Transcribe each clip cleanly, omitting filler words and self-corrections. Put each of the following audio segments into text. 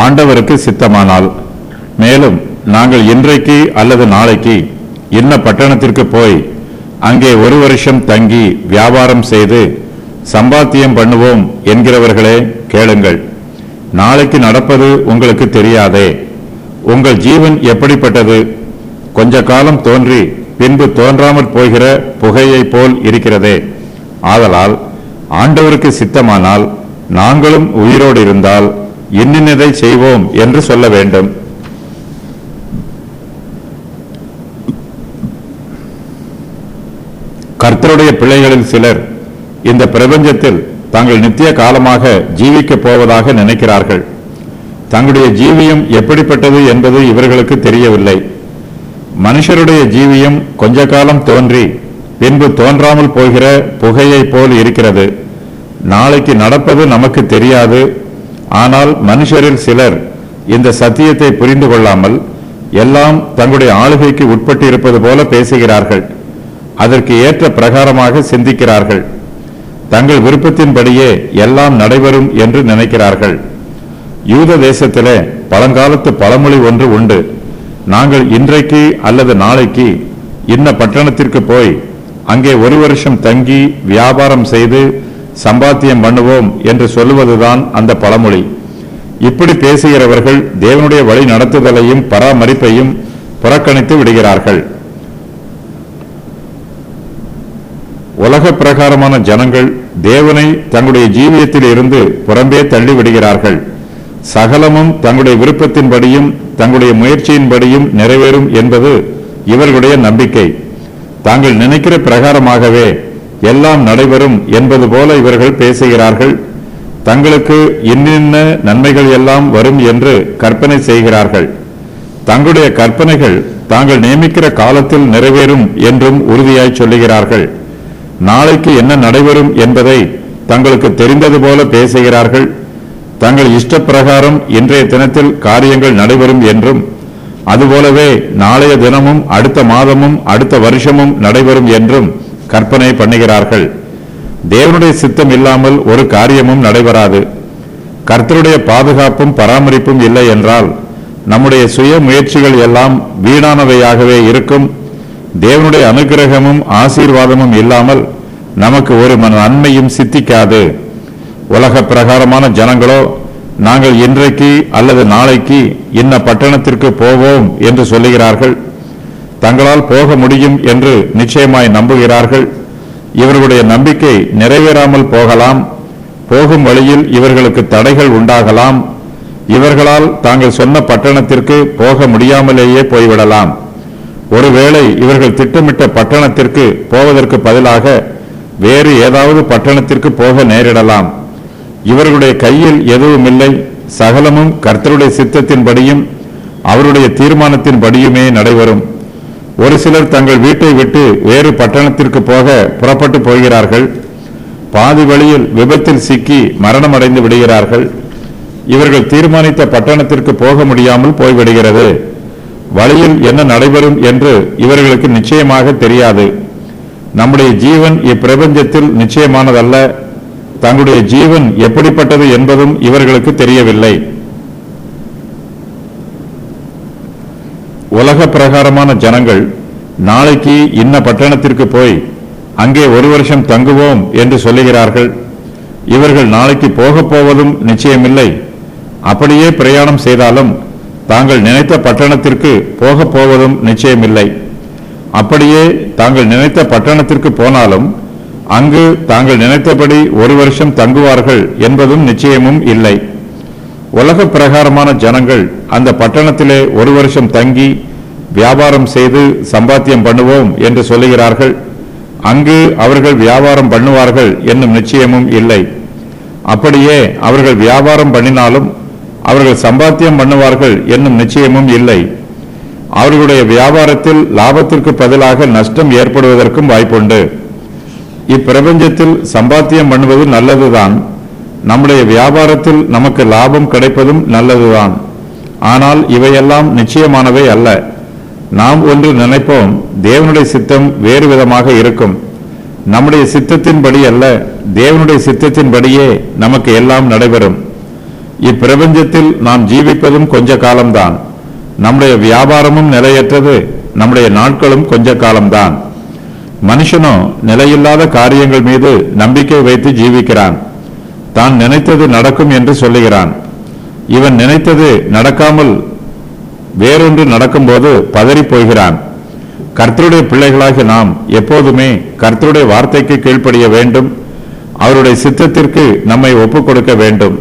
ஆண்டவருக்கு சித்தமானால். மேலும் நாங்கள் இன்றைக்கு அல்லது நாளைக்கு இன்ன பட்டணத்திற்கு போய் அங்கே 1 வருஷம் தங்கி வியாபாரம் செய்து சம்பாத்தியம் பண்ணுவோம் என்கிறவர்களே, கேளுங்கள். நாளைக்கு நடப்பது உங்களுக்கு தெரியாதே. உங்கள் ஜீவன் எப்படிப்பட்டது? கொஞ்ச காலம் தோன்றி பின்பு தோன்றாமற் போகிற புகையை போல் இருக்கிறதே. ஆதலால் ஆண்டவருக்கு சித்தமானால் நாங்களும் உயிரோடு இருந்தால் இன்னினதை செய்வோம் என்று சொல்ல வேண்டும். கர்த்தருடைய பிள்ளைகளில் சிலர் இந்த பிரபஞ்சத்தில் தாங்கள் நித்திய காலமாக ஜீவிக்கப் போவதாக நினைக்கிறார்கள். தங்களுடைய ஜீவியம் எப்படிப்பட்டது என்பது இவர்களுக்கு தெரியவில்லை. மனுஷருடைய ஜீவியம் கொஞ்ச காலம் தோன்றி பின்பு தோன்றாமல் போகிற புகையை போல் இருக்கிறது. நாளைக்கு நடப்பது நமக்கு தெரியாது. ஆனால் மனுஷரில் சிலர் இந்த சத்தியத்தை புரிந்து கொள்ளாமல் எல்லாம் தங்களுடைய ஆளுகைக்கு உட்பட்டு இருப்பது போல பேசுகிறார்கள். அதற்கு ஏற்ற பிரகாரமாக சிந்திக்கிறார்கள். தங்கள் விருப்பத்தின்படியே எல்லாம் நடைபெறும் என்று நினைக்கிறார்கள். யூத தேசத்திலே பழங்காலத்து பழமொழி ஒன்று உண்டு. நாங்கள் இன்றைக்கு அல்லது நாளைக்கு இன்ன பட்டணத்திற்கு போய் அங்கே 1 வருஷம் தங்கி வியாபாரம் செய்து சம்பாத்தியம் பண்ணுவோம் என்று சொல்லுவதுதான் அந்த பழமொழி. இப்படி பேசுகிறவர்கள் தேவனுடைய வழி நடத்துதலையும் பராமரிப்பையும் புறக்கணித்து விடுகிறார்கள். உலக பிரகாரமான ஜனங்கள் தேவனை தங்களுடைய ஜீவியத்தில் இருந்து புறம்பே தள்ளி விடுகிறார்கள். சகலமும் தங்களுடைய விருப்பத்தின்படியும் தங்களுடைய முயற்சியின்படியும் நிறைவேறும் என்பது இவர்களுடைய நம்பிக்கை. தாங்கள் நினைக்கிற பிரகாரமாகவே எல்லாம் நடைபெறும் என்பது போல இவர்கள் பேசுகிறார்கள். தங்களுக்கு இன்னின்ன நன்மைகள் எல்லாம் வரும் என்று கற்பனை செய்கிறார்கள். தங்களுடைய கற்பனைகள் தாங்கள் நியமிக்கிற காலத்தில் நிறைவேறும் என்றும் உறுதியாய் சொல்லுகிறார்கள். நாளைக்கு என்ன நடைபெறும் என்பதை தங்களுக்கு தெரிந்தது போல பேசுகிறார்கள். தங்கள் இஷ்ட பிரகாரம் இன்றைய தினத்தில் காரியங்கள் நடைபெறும் என்றும் அதுபோலவே நாளைய தினமும் அடுத்த மாதமும் அடுத்த வருஷமும் நடைபெறும் என்றும் கற்பனை பண்ணுகிறார்கள். தேவனுடைய சித்தம் இல்லாமல் ஒரு காரியமும் நடைபெறாது. கர்த்தருடைய பாதுகாப்பும் பராமரிப்பும் இல்லை என்றால் நம்முடைய சுய முயற்சிகள் எல்லாம் வீணானவையாகவே இருக்கும். தேவனுடைய அனுக்கிரகமும் ஆசீர்வாதமும் இல்லாமல் நமக்கு ஒரு நன்மையும் சித்திக்காது. உலக பிரகாரமான ஜனங்களோ நாங்கள் இன்றைக்கு அல்லது நாளைக்கு இன்ன பட்டணத்திற்கு போவோம் என்று சொல்லுகிறார்கள். தங்களால் போக முடியும் என்று நிச்சயமாய் நம்புகிறார்கள். இவர்களுடைய நம்பிக்கை நிறைவேறாமல் போகலாம். போகும் வழியில் இவர்களுக்கு தடைகள் உண்டாகலாம். இவர்களால் தாங்கள் சொன்ன பட்டணத்திற்கு போக முடியாமலேயே போய்விடலாம். ஒருவேளை இவர்கள் திட்டமிட்ட பட்டணத்திற்கு போவதற்கு பதிலாக வேறு ஏதாவது பட்டணத்திற்கு போக நேரிடலாம். இவர்களுடைய கையில் எதுவும் இல்லை. சகலமும் கர்த்தருடைய சித்தத்தின்படியும் அவருடைய தீர்மானத்தின்படியுமே நடைபெறும். ஒரு சிலர் தங்கள் வீட்டை விட்டு வேறு பட்டணத்திற்கு போக புறப்பட்டு போகிறார்கள். பாதி வழியில் விபத்தில் சிக்கி மரணமடைந்து விடுகிறார்கள். இவர்கள் தீர்மானித்த பட்டணத்திற்கு போக முடியாமல் போய்விடுகிறது. வழியில் என்ன நடைபெறும் என்று இவர்களுக்கு நிச்சயமாக தெரியாது. நம்முடைய ஜீவன் இப்பிரபஞ்சத்தில் நிச்சயமானதல்ல. தங்களுடைய ஜீவன் எப்படிப்பட்டது என்பதும் இவர்களுக்கு தெரியவில்லை. உலக பிரகாரமான ஜனங்கள் நாளைக்கு இன்ன பட்டணத்திற்கு போய் அங்கே 1 வருஷம் தங்குவோம் என்று சொல்லுகிறார்கள். இவர்கள் நாளைக்கு போகப் போவதும் நிச்சயமில்லை. அப்படியே பிரயாணம் செய்தாலும் தாங்கள் நினைத்த பட்டணத்திற்கு போகப் போவதும் நிச்சயமில்லை. அப்படியே தாங்கள் நினைத்த பட்டணத்திற்கு போனாலும் அங்கு தாங்கள் நினைத்தபடி 1 வருஷம் தங்குவார்கள் என்பதும் நிச்சயமும் இல்லை. உலக பிரகாரமான ஜனங்கள் அந்த பட்டணத்திலே 1 வருஷம் தங்கி வியாபாரம் செய்து சம்பாத்தியம் பண்ணுவோம் என்று சொல்லுகிறார்கள். அங்கு அவர்கள் வியாபாரம் பண்ணுவார்கள் என்னும் நிச்சயமும் இல்லை. அப்படியே அவர்கள் வியாபாரம் பண்ணினாலும் அவர்கள் சம்பாத்தியம் பண்ணுவார்கள் என்னும் நிச்சயமும் இல்லை. அவர்களுடைய வியாபாரத்தில் லாபத்திற்கு பதிலாக நஷ்டம் ஏற்படுவதற்கும் வாய்ப்புண்டு. இப்பிரபஞ்சத்தில் சம்பாத்தியம் பண்ணுவது நல்லதுதான். நம்முடைய வியாபாரத்தில் நமக்கு லாபம் கிடைப்பதும் நல்லதுதான். ஆனால் இவையெல்லாம் நிச்சயமானவை அல்ல. நாம் ஒன்று நினைப்போம், தேவனுடைய சித்தம் வேறு விதமாக இருக்கும். நம்முடைய சித்தத்தின்படி அல்ல, தேவனுடைய சித்தத்தின்படியே நமக்கு எல்லாம் நடைபெறும். இப்பிரபஞ்சத்தில் நாம் ஜீவிப்பதும் கொஞ்ச காலம்தான். நம்முடைய வியாபாரமும் நிலையற்றது, நம்முடைய நாட்களும் கொஞ்ச காலம்தான். மனுஷனோ நிலையில்லாத காரியங்கள் மீது நம்பிக்கை வைத்து ஜீவிக்கிறான். தான் நினைத்தது நடக்கும் என்று சொல்லுகிறான். இவன் நினைத்தது நடக்காமல் வேறொன்று நடக்கும்போது பதறி போகிறான். கர்த்தருடைய பிள்ளைகளாகிய நாம் எப்போதுமே கர்த்தருடைய வார்த்தைக்கு கீழ்ப்படிய வேண்டும். அவருடைய சித்தத்திற்கு நம்மை ஒப்புக் கொடுக்க வேண்டும்.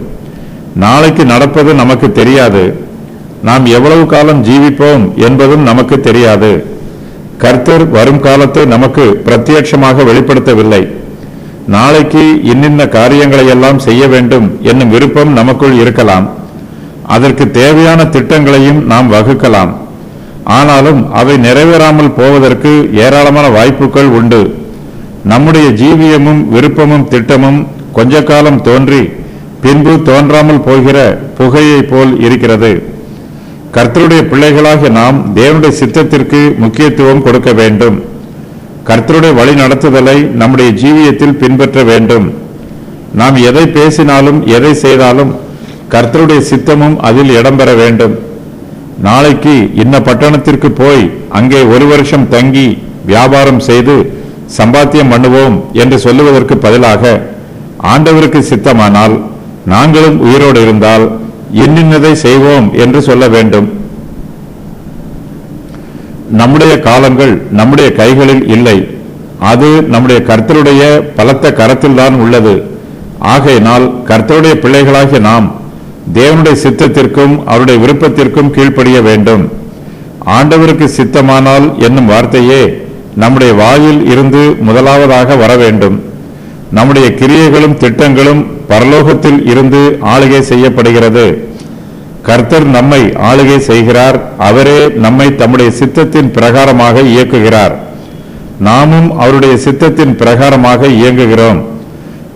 நாளைக்கு நடப்பது நமக்கு தெரியாது. நாம் எவ்வளவு காலம் ஜீவிப்போம் என்பதும் நமக்கு தெரியாது. கர்த்தர் வரும் காலத்தை நமக்கு பிரத்யட்சமாக வெளிப்படுத்தவில்லை. நாளைக்கு இன்னின்ன காரியங்களை எல்லாம் செய்ய வேண்டும் என்னும் விருப்பம் நமக்குள் இருக்கலாம். அதற்கு தேவையான திட்டங்களையும் நாம் வகுக்கலாம். ஆனாலும் அவை நிறைவேறாமல் போவதற்கு ஏராளமான வாய்ப்புகள் உண்டு. நம்முடைய ஜீவியமும் விருப்பமும் திட்டமும் கொஞ்ச காலம் தோன்றி பின்பு தோன்றாமல் போகிற புகையை போல் இருக்கிறது. கர்த்தருடைய பிள்ளைகளாக நாம் தேவனுடைய சித்தத்திற்கு முக்கியத்துவம் கொடுக்க வேண்டும். கர்த்தருடைய வழி நடத்துதலை நம்முடைய ஜீவியத்தில் பின்பற்ற வேண்டும். நாம் எதை பேசினாலும் எதை செய்தாலும் கர்த்தருடைய சித்தமும் அதில் இடம்பெற வேண்டும். நாளைக்கு இன்ன பட்டணத்திற்கு போய் அங்கே 1 வருஷம் தங்கி வியாபாரம் செய்து சம்பாத்தியம் பண்ணுவோம் என்று சொல்லுவதற்கு பதிலாக, ஆண்டவருக்கு சித்தமானால் நாங்களும் உயிரோடு இருந்தால் இன்னின்னதை செய்வோம் என்று சொல்ல வேண்டும். நம்முடைய காலங்கள் நம்முடைய கைகளில் இல்லை. அது நம்முடைய கர்த்தருடைய பலத்த கரத்தில்தான் உள்ளது. ஆகையினால் கர்த்தருடைய பிள்ளைகளாகிய நாம் தேவனுடைய சித்தத்திற்கும் அவருடைய விருப்பத்திற்கும் கீழ்ப்படிய வேண்டும். ஆண்டவருக்கு சித்தமானால் என்னும் வார்த்தையே நம்முடைய வாயில் இருந்து முதலாவதாக வர வேண்டும். நம்முடைய கிரியைகளும் திட்டங்களும் பரலோகத்தில் இருந்து ஆளுகை செய்யப்படுகிறது. கர்த்தர் நம்மை ஆளுகை செய்கிறார். அவரே நம்மை தம்முடைய சித்தத்தின் பிரகாரமாக இயக்குகிறார். நாமும் அவருடைய சித்தத்தின் பிரகாரமாக இயங்குகிறோம்.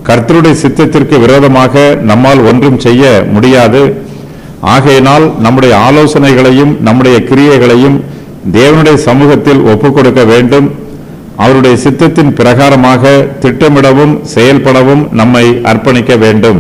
கர்த்தருடைய சித்தத்திற்கு விரோதமாக நம்மால் ஒன்றும் செய்ய முடியாது. ஆகையினால் நம்முடைய ஆலோசனைகளையும் நம்முடைய கிரியைகளையும் தேவனுடைய சமூகத்தில் ஒப்புக் கொடுக்க வேண்டும். அவருடைய சித்தத்தின் பிரகாரமாக திட்டமிடவும் செயல்படவும் நம்மை அர்ப்பணிக்க வேண்டும்.